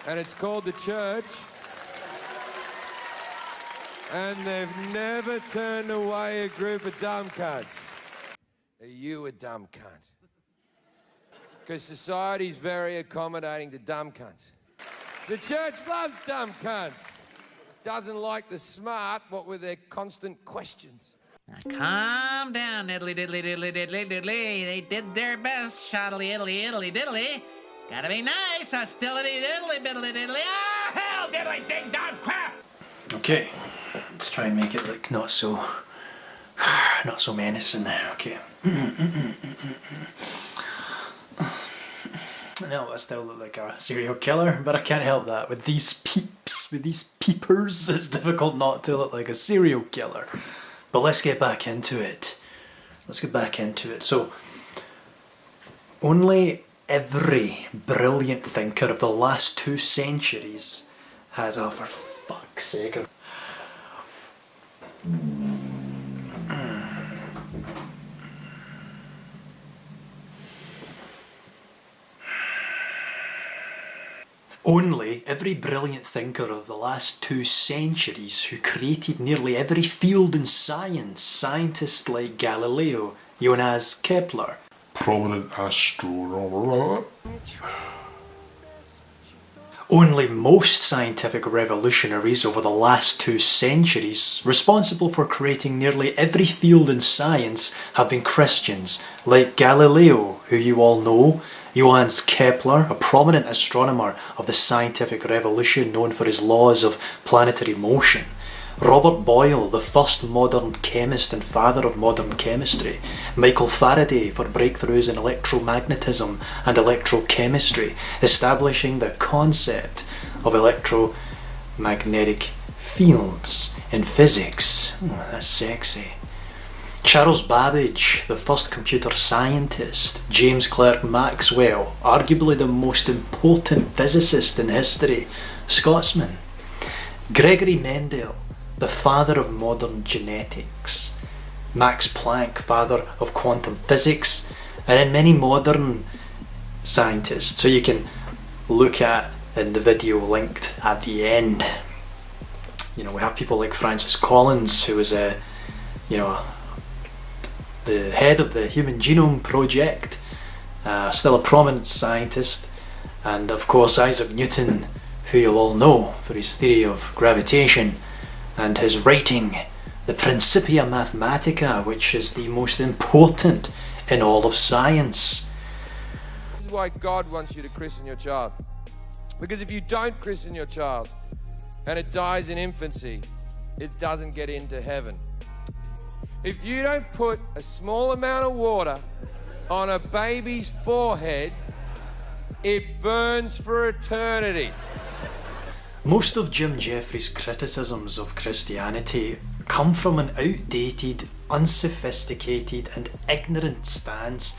and it's called the church. And they've never turned away a group of dumb cunts. Are you a dumb cunt? Because society's very accommodating to dumb cunts. The church loves dumb cunts. Doesn't like the smart, what with their constant questions. Now, calm down, diddly diddly diddly diddly diddly. They did their best, shoddily diddly diddly diddly. Gotta be nice, hostility diddly diddly diddly. Ah, hell, diddly ding dong crap! Okay, let's try and make it like not so menacing. Okay. No, I still look like a serial killer, but I can't help that. With these peeps, with these peepers, it's difficult not to look like a serial killer. But let's get back into it. So, only every brilliant thinker of the last 2 centuries has, oh for fuck's sake. Only every brilliant thinker of the last 2 centuries who created nearly every field in science, scientists like Galileo, Johannes Kepler, prominent astronomer. Only most scientific revolutionaries over the last 2 centuries, responsible for creating nearly every field in science, have been Christians, like Galileo, who you all know, Johannes Kepler, a prominent astronomer of the scientific revolution known for his laws of planetary motion, Robert Boyle, the first modern chemist and father of modern chemistry, Michael Faraday for breakthroughs in electromagnetism and electrochemistry, establishing the concept of electromagnetic fields in physics. Oh, that's sexy. Charles Babbage, the first computer scientist, James Clerk Maxwell, arguably the most important physicist in history, Scotsman, Gregory Mendel, the father of modern genetics, Max Planck, father of quantum physics, and then many modern scientists, so you can look at in the video linked at the end. You know, we have people like Francis Collins, who was the head of the Human Genome Project, still a prominent scientist, and of course Isaac Newton, who you'll all know for his theory of gravitation and his writing, the Principia Mathematica, which is the most important in all of science. This is why God wants you to christen your child. Because if you don't christen your child and it dies in infancy, it doesn't get into heaven. If you don't put a small amount of water on a baby's forehead, it burns for eternity. Most of Jim Jefferies' criticisms of Christianity come from an outdated, unsophisticated and ignorant stance.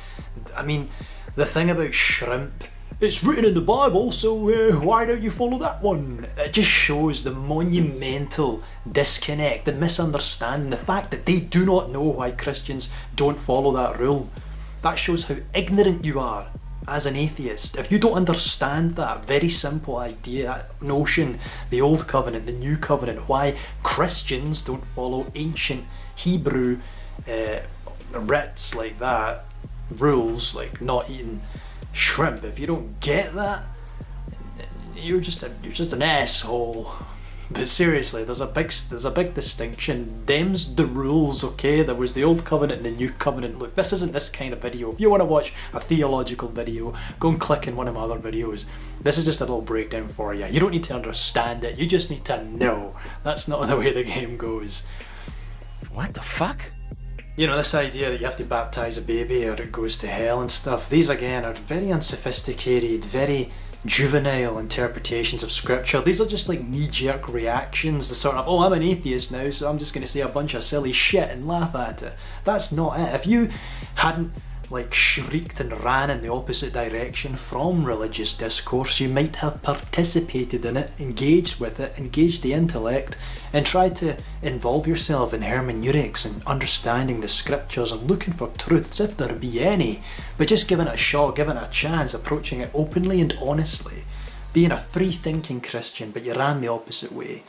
I mean, the thing about shrimp, it's written in the Bible, so why don't you follow that one? It just shows the monumental disconnect, the misunderstanding, the fact that they do not know why Christians don't follow that rule. That shows how ignorant you are as an atheist. If you don't understand that very simple idea, that notion, the Old Covenant, the New Covenant, why Christians don't follow ancient Hebrew writs like that, rules like not eating shrimp, if you don't get that, you're just an asshole. But seriously, there's a big distinction. Them's the rules, okay? There was the Old Covenant and the New Covenant. Look, this isn't this kind of video. If you want to watch a theological video, go and click in one of my other videos. This is just a little breakdown for you. You don't need to understand it, you just need to know. That's not the way the game goes. What the fuck? You know, this idea that you have to baptise a baby or it goes to hell and stuff, these again are very unsophisticated, very juvenile interpretations of scripture. These are just like knee-jerk reactions, the sort of, oh, I'm an atheist now, so I'm just going to say a bunch of silly shit and laugh at it. That's not it. If you hadn't like shrieked and ran in the opposite direction from religious discourse, you might have participated in it, engaged with it, engaged the intellect, and tried to involve yourself in hermeneutics and understanding the scriptures and looking for truths if there be any, but just giving it a shot, giving it a chance, approaching it openly and honestly. being a free-thinking Christian, but you ran the opposite way.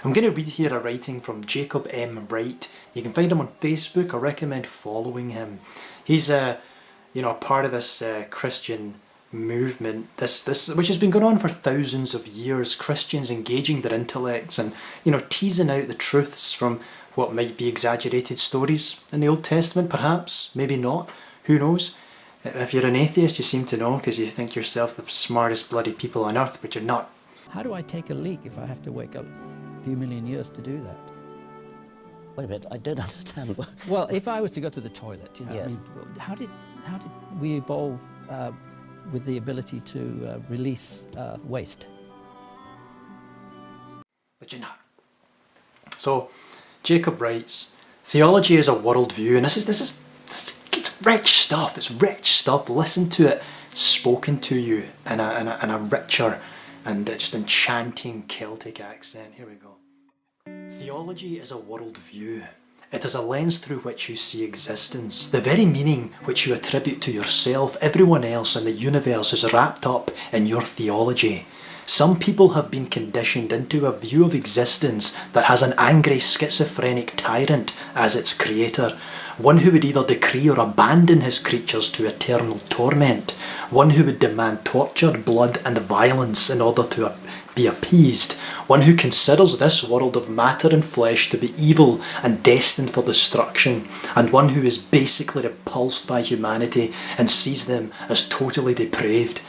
I'm going to read here a writing from Jacob M. Wright. You can find him on Facebook. I recommend following him. He's a part of this Christian movement, this which has been going on for thousands of years. Christians engaging their intellects and teasing out the truths from what might be exaggerated stories in the Old Testament, perhaps, maybe not. Who knows? If you're an atheist, you seem to know because you think yourself the smartest bloody people on earth, but you're not. How do I take a leak if I have to wake up a few million years to do that? Wait a minute, I don't understand. Well, if I was to go to the toilet, Yes. I mean, how did we evolve with the ability to release waste? But you're not. So, Jacob writes, theology is a worldview, and this is it's rich stuff. It's rich stuff. Listen to it spoken to you in a richer and just enchanting Celtic accent. Here we go. Theology is a worldview. It is a lens through which you see existence. The very meaning which you attribute to yourself, everyone else in the universe is wrapped up in your theology. Some people have been conditioned into a view of existence that has an angry schizophrenic tyrant as its creator, one who would either decree or abandon his creatures to eternal torment, one who would demand torture, blood and violence in order to be appeased, one who considers this world of matter and flesh to be evil and destined for destruction, and one who is basically repulsed by humanity and sees them as totally depraved.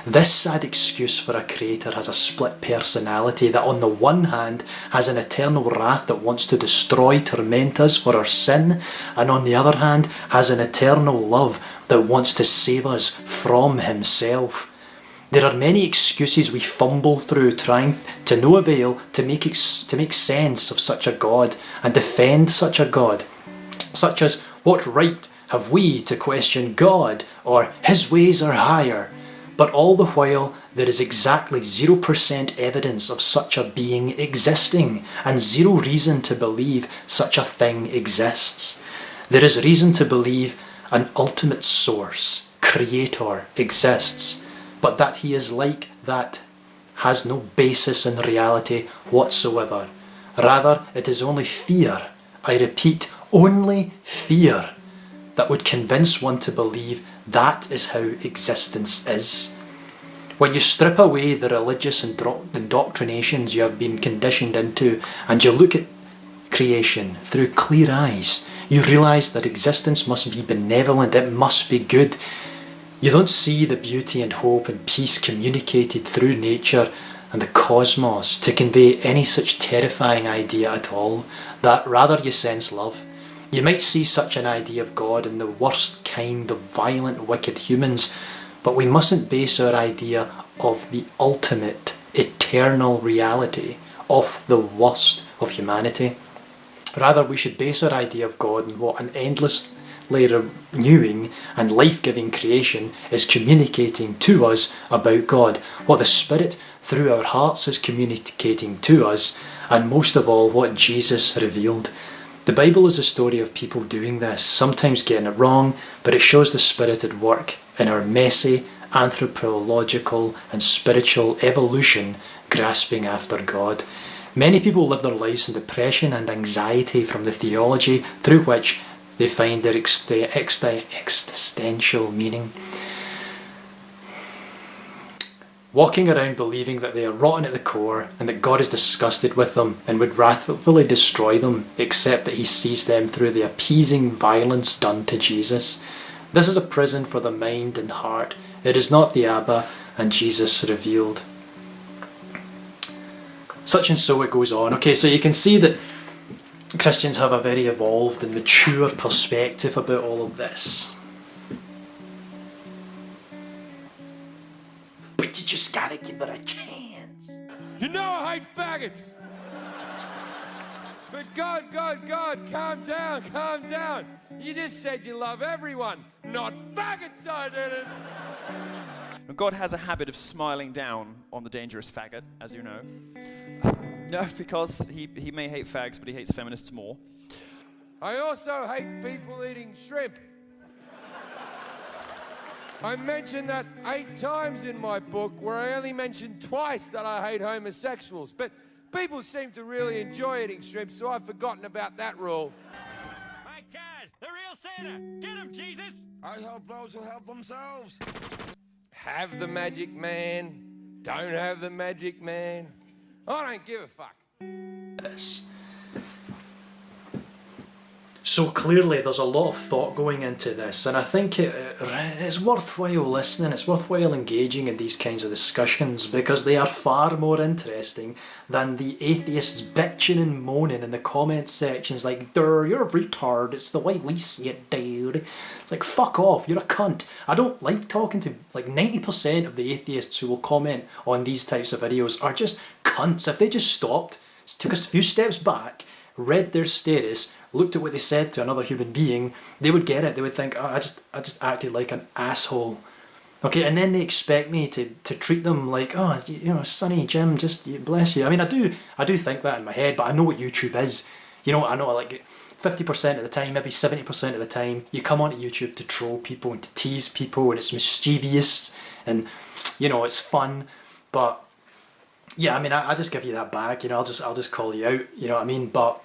This sad excuse for a creator has a split personality that on the one hand has an eternal wrath that wants to destroy, torment us for our sin, and on the other hand has an eternal love that wants to save us from himself. There are many excuses we fumble through trying to no avail to make sense of such a God and defend such a God, such as what right have we to question God or his ways are higher. But all the while, there is exactly 0% evidence of such a being existing, and zero reason to believe such a thing exists. There is reason to believe an ultimate source, creator, exists, but that he is like that has no basis in reality whatsoever. Rather, it is only fear, I repeat, only fear, that would convince one to believe that is how existence is. When you strip away the religious indoctrinations you have been conditioned into and you look at creation through clear eyes, you realise that existence must be benevolent, it must be good. You don't see the beauty and hope and peace communicated through nature and the cosmos to convey any such terrifying idea at all, that rather you sense love. You might see such an idea of God in the worst kind of violent, wicked humans, but we mustn't base our idea of the ultimate, eternal reality of the worst of humanity. Rather, we should base our idea of God on what an endlessly renewing and life-giving creation is communicating to us about God, what the Spirit through our hearts is communicating to us, and most of all, what Jesus revealed. The Bible is a story of people doing this, sometimes getting it wrong, but it shows the Spirit at work in our messy, anthropological and spiritual evolution grasping after God. Many people live their lives in depression and anxiety from the theology through which they find their existential meaning. Walking around believing that they are rotten at the core and that God is disgusted with them and would wrathfully destroy them, except that he sees them through the appeasing violence done to Jesus. This is a prison for the mind and heart. It is not the Abba and Jesus revealed. Such and so it goes on. Okay, so you can see that Christians have a very evolved and mature perspective about all of this. But you just gotta give it a chance. You know I hate faggots. But God, calm down. You just said you love everyone, not faggots, I didn't. God has a habit of smiling down on the dangerous faggot, as you know. No, because he may hate fags, but he hates feminists more. I also hate people eating shrimp. I mentioned that 8 times in my book, where I only mentioned twice that I hate homosexuals. But people seem to really enjoy eating shrimp, so I've forgotten about that rule. My God, the real Santa! Get him, Jesus! I help those who help themselves. Have the magic man, don't have the magic man. I don't give a fuck. This. So clearly there's a lot of thought going into this, and I think it's worthwhile listening, it's worthwhile engaging in these kinds of discussions, because they are far more interesting than the atheists bitching and moaning in the comment sections like, "Durr, you're a retard, it's the way we see it, dude." It's like, fuck off, you're a cunt. I don't like talking to, like, 90% of the atheists who will comment on these types of videos are just cunts. If they just stopped, took a few steps back, read their status, looked at what they said to another human being, they would get it. They would think, oh, I just acted like an asshole. Okay, and then they expect me to treat them like, oh, you know, Sonny, Jim, just bless you. I mean, I do think that in my head, but I know what YouTube is. You know, I know, like, 50% of the time, maybe 70% of the time, you come onto YouTube to troll people and to tease people, and it's mischievous, and, you know, it's fun. But yeah, I mean, I just give you that back, you know, I'll just call you out, you know what I mean? But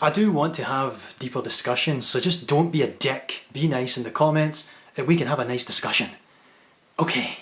I do want to have deeper discussions, so just don't be a dick. Be nice in the comments, and we can have a nice discussion. Okay.